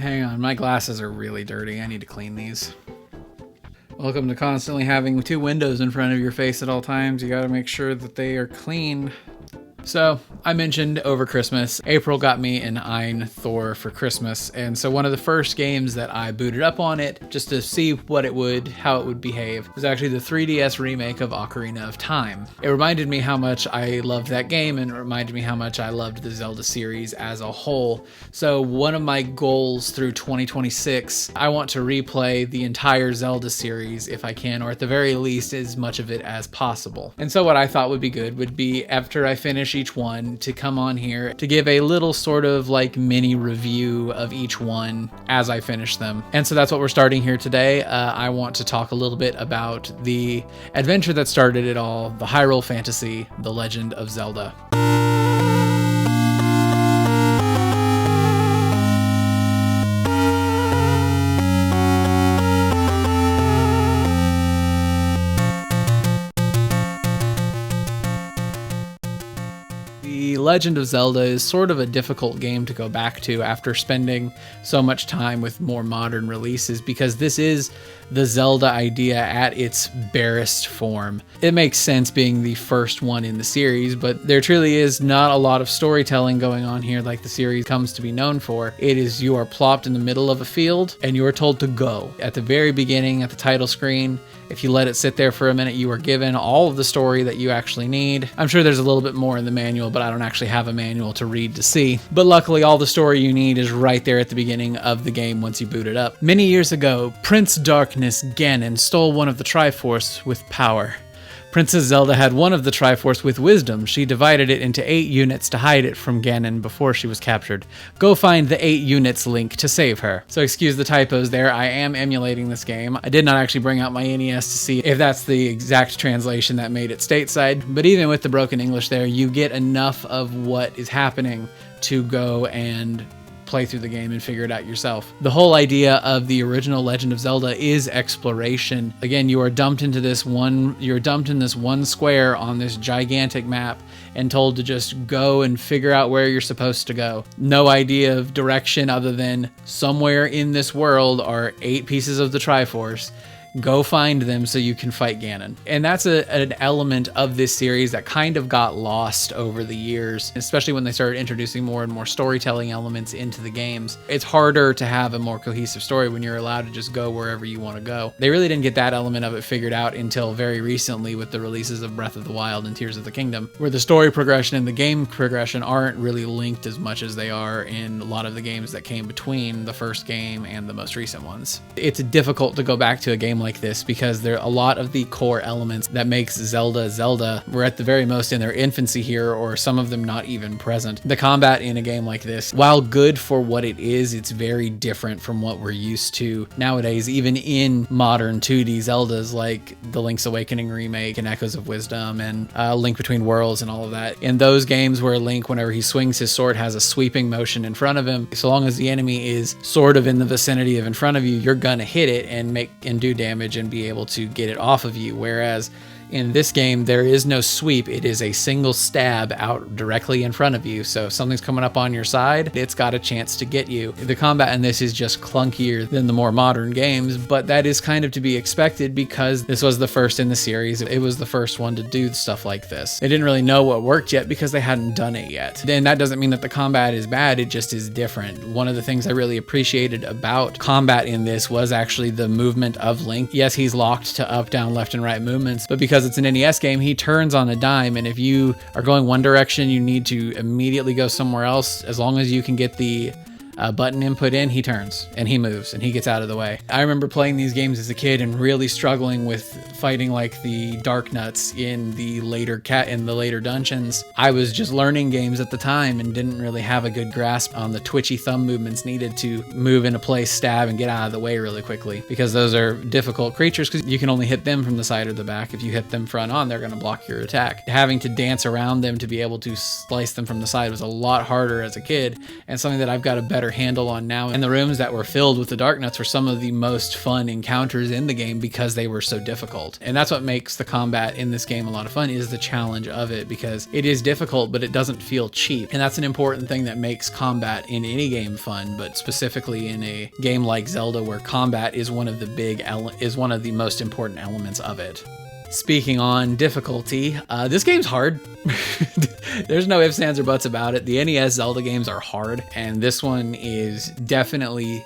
Hang on, my glasses are really dirty. I need to clean these. Welcome to constantly having two windows in front of your face at all times. You gotta make sure that they are clean. So, I mentioned over Christmas, April got me an Ein Thor for Christmas, and so one of the first games that I booted up on it, just to see how it would behave, was actually the 3DS remake of Ocarina of Time. It reminded me how much I loved that game, and it reminded me how much I loved the Zelda series as a whole. So one of my goals through 2026, I want to replay the entire Zelda series if I can, or at the very least, as much of it as possible. And so what I thought would be good would be, after I finish each one, to come on here to give a little sort of like mini review of each one as I finish them. And so that's what we're starting here today. I want to talk a little bit about the adventure that started it all, the Hyrule Fantasy, The Legend of Zelda. The Legend of Zelda is sort of a difficult game to go back to after spending so much time with more modern releases, because this is the Zelda idea at its barest form. It makes sense being the first one in the series, but there truly is not a lot of storytelling going on here like the series comes to be known for. It is, you are plopped in the middle of a field and you are told to go. At the very beginning, at the title screen, if you let it sit there for a minute, you are given all of the story that you actually need. I'm sure there's a little bit more in the manual, but I don't actually have a manual to read to see. But luckily, all the story you need is right there at the beginning of the game once you boot it up. Many years ago, Prince Darkness Ganon stole one of the Triforce with power. Princess Zelda had one of the Triforce with wisdom. She divided it into 8 units to hide it from Ganon before she was captured. Go find the 8 units link to save her. So excuse the typos there, I am emulating this game. I did not actually bring out my NES to see if that's the exact translation that made it stateside, but even with the broken English there, you get enough of what is happening to go and play through the game and figure it out yourself. The whole idea of the original Legend of Zelda is exploration. Again, you are dumped in this one square on this gigantic map and told to just go and figure out where you're supposed to go. No idea of direction other than somewhere in this world are 8 pieces of the Triforce. Go find them so you can fight Ganon. And that's an element of this series that kind of got lost over the years, especially when they started introducing more and more storytelling elements into the games. It's harder to have a more cohesive story when you're allowed to just go wherever you want to go. They really didn't get that element of it figured out until very recently with the releases of Breath of the Wild and Tears of the Kingdom, where the story progression and the game progression aren't really linked as much as they are in a lot of the games that came between the first game and the most recent ones. It's difficult to go back to a game like this because there are a lot of the core elements that makes Zelda were at the very most in their infancy here, or some of them not even present. The combat in a game like this, while good for what it is, it's very different from what we're used to nowadays, even in modern 2D Zeldas like the Link's Awakening remake and Echoes of Wisdom and Link Between Worlds and all of that. In those games where Link, whenever he swings his sword, has a sweeping motion in front of him, so long as the enemy is sort of in the vicinity of in front of you, you're gonna hit it and do damage and be able to get it off of you. Whereas in this game, there is no sweep. It is a single stab out directly in front of you. So if something's coming up on your side, it's got a chance to get you. The combat in this is just clunkier than the more modern games, but that is kind of to be expected because this was the first in the series. It was the first one to do stuff like this. They didn't really know what worked yet because they hadn't done it yet. And that doesn't mean that the combat is bad, it just is different. One of the things I really appreciated about combat in this was actually the movement of Link. Yes, he's locked to up, down, left, and right movements, but because it's an NES game, he turns on a dime, and if you are going one direction, you need to immediately go somewhere else. As long as you can get the button input in, he turns and he moves and he gets out of the way. I remember playing these games as a kid and really struggling with fighting like the Dark Nuts in the later dungeons. I was just learning games at the time and didn't really have a good grasp on the twitchy thumb movements needed to move into place, stab, and get out of the way really quickly, because those are difficult creatures because you can only hit them from the side or the back. If you hit them front on, they're going to block your attack. Having to dance around them to be able to slice them from the side was a lot harder as a kid, and something that I've got a better better handle on now. And the rooms that were filled with the dark nuts were some of the most fun encounters in the game because they were so difficult. And that's what makes the combat in this game a lot of fun, is the challenge of it, because it is difficult, but it doesn't feel cheap. And that's an important thing that makes combat in any game fun, but specifically in a game like Zelda, where combat is one of the most important elements of it. Speaking on difficulty, this game's hard. There's no ifs, ands, or buts about it. The NES Zelda games are hard, and this one is definitely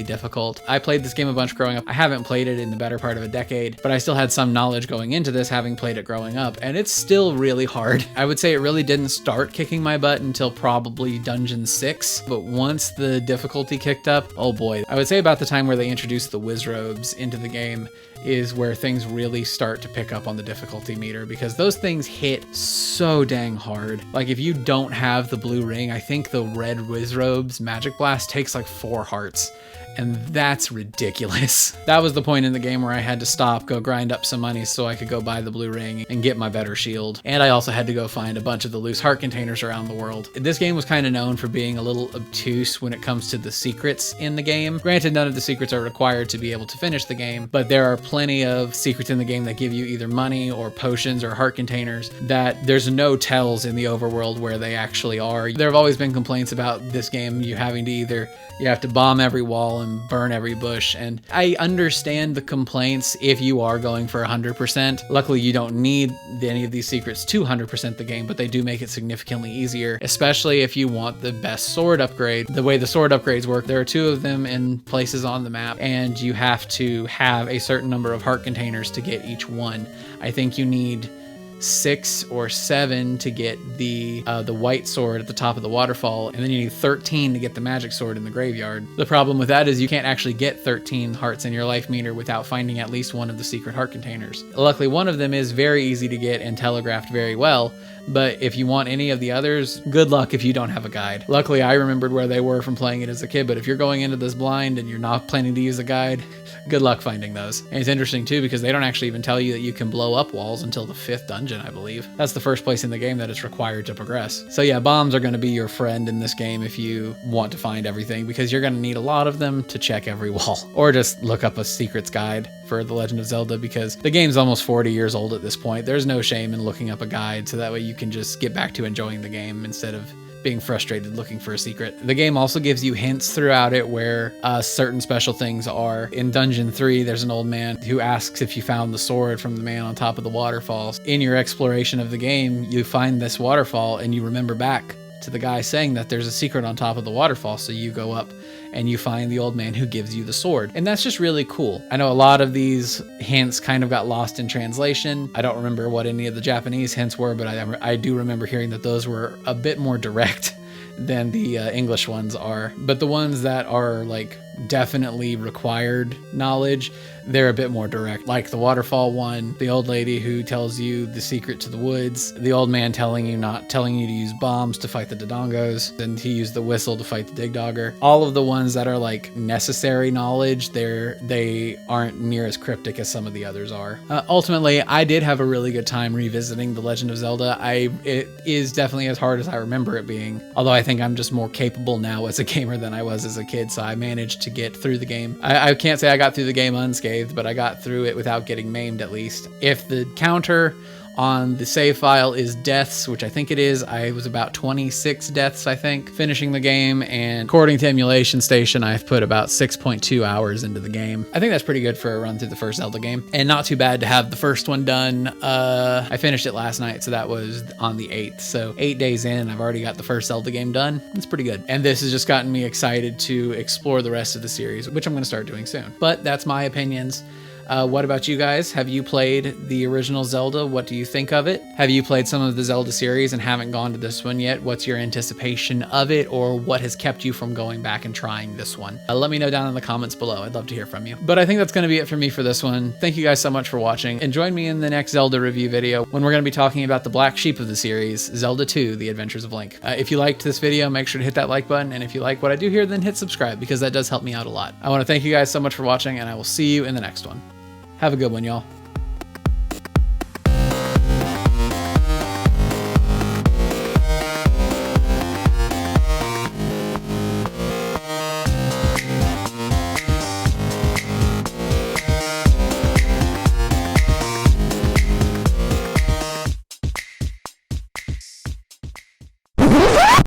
difficult. I played this game a bunch growing up. I haven't played it in the better part of a decade, but I still had some knowledge going into this, having played it growing up, and it's still really hard. I would say it really didn't start kicking my butt until probably Dungeon 6, but once the difficulty kicked up, oh boy. I would say about the time where they introduced the whiz robes into the game is where things really start to pick up on the difficulty meter, because those things hit so dang hard. Like, if you don't have the blue ring, I think the red Wizrobe's Magic Blast takes like 4 hearts. And that's ridiculous. That was the point in the game where I had to stop, go grind up some money so I could go buy the blue ring and get my better shield. And I also had to go find a bunch of the loose heart containers around the world. This game was kind of known for being a little obtuse when it comes to the secrets in the game. Granted, none of the secrets are required to be able to finish the game, but there are plenty of secrets in the game that give you either money or potions or heart containers that there's no tells in the overworld where they actually are. There have always been complaints about this game, you having to you have to bomb every wall and burn every bush, and I understand the complaints if you are going for 100%. Luckily, you don't need any of these secrets to 100% the game, but they do make it significantly easier, especially if you want the best sword upgrade. The way the sword upgrades work, there are 2 of them in places on the map, and you have to have a certain number of heart containers to get each one. I think you need 6 or 7 to get the white sword at the top of the waterfall, and then you need 13 to get the magic sword in the graveyard. The problem with that is you can't actually get 13 hearts in your life meter without finding at least one of the secret heart containers. Luckily, one of them is very easy to get and telegraphed very well, but if you want any of the others, good luck if you don't have a guide. Luckily, I remembered where they were from playing it as a kid, but if you're going into this blind and you're not planning to use a guide, good luck finding those. And it's interesting too, because they don't actually even tell you that you can blow up walls until the 5th dungeon, I believe. That's the first place in the game that it's required to progress. So yeah, bombs are going to be your friend in this game if you want to find everything, because you're going to need a lot of them to check every wall. Or just look up a secrets guide for The Legend of Zelda, because the game's almost 40 years old at this point. There's no shame in looking up a guide, so that way you can just get back to enjoying the game instead of being frustrated looking for a secret. The game also gives you hints throughout it where certain special things are. In Dungeon 3, there's an old man who asks if you found the sword from the man on top of the waterfall. In your exploration of the game, you find this waterfall and you remember back to the guy saying that there's a secret on top of the waterfall, so you go up and you find the old man who gives you the sword. And that's just really cool. I know a lot of these hints kind of got lost in translation. I don't remember what any of the Japanese hints were, but I do remember hearing that those were a bit more direct than the English ones are. But the ones that are like definitely required knowledge, they're a bit more direct. Like the waterfall one, the old lady who tells you the secret to the woods, the old man telling you to use bombs to fight the Dodongos, and he used the whistle to fight the Digdogger. All of the ones that are like necessary knowledge, they aren't near as cryptic as some of the others are. Ultimately, I did have a really good time revisiting The Legend of Zelda. It is definitely as hard as I remember it being, although I think I'm just more capable now as a gamer than I was as a kid, so I managed to get through the game. I can't say I got through the game unscathed, but I got through it without getting maimed at least. If the counter on the save file is deaths, which I think it is, I was about 26 deaths, I think, finishing the game, and according to Emulation Station, I've put about 6.2 hours into the game. I think that's pretty good for a run through the first Zelda game, and not too bad to have the first one done. I finished it last night, so that was on the 8th, so 8 days in, I've already got the first Zelda game done. It's pretty good, and this has just gotten me excited to explore the rest of the series, which I'm going to start doing soon. But that's my opinions. What about you guys? Have you played the original Zelda? What do you think of it? Have you played some of the Zelda series and haven't gone to this one yet? What's your anticipation of it, or what has kept you from going back and trying this one? Let me know down in the comments below. I'd love to hear from you. But I think that's going to be it for me for this one. Thank you guys so much for watching, and join me in the next Zelda review video when we're going to be talking about the black sheep of the series, Zelda 2, The Adventures of Link. If you liked this video, make sure to hit that like button, and if you like what I do here, then hit subscribe, because that does help me out a lot. I want to thank you guys so much for watching, and I will see you in the next one. Have a good one, y'all.